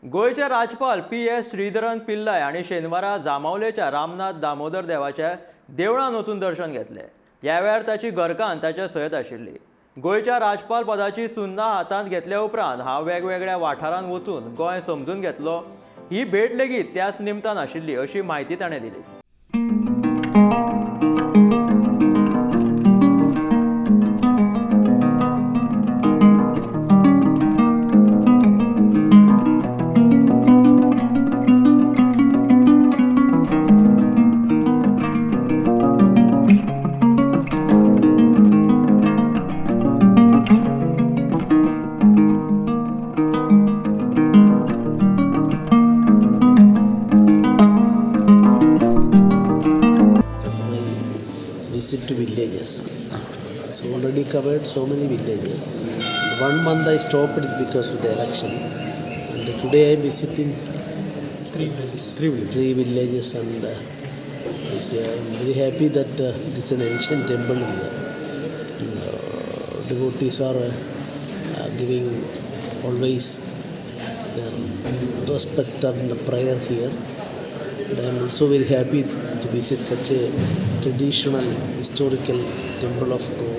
गोयचे राज्यपाल पी.एस. श्रीधरन पिल्लाय हांणी शेनवारा जामावलेच्या रामनाथ दामोदर देवाच्या देवळान वचून दर्शन घेतले. ह्या वेळार ताची घरकान्न ताचे सयत आशिल्ली. गोयच्या राज्यपाल पदाची सुन्नां हातांत घेतल्या उपरांत हांव वेगवेगळ्या वाठारांत वचून गोंय समजून घेतलो. ही भेट लेगीत त्याच निमतान आशिल्ली अशी म्हायती ताणें दिली. Visit to villages. It's already covered so many villages. 1 month I stopped it because of the election. And today I am visiting three villages, and I'm very happy that it's an ancient temple here. Devotees are giving always their respect and prayer here. And I am also very happy to visit such a traditional historical temple of God.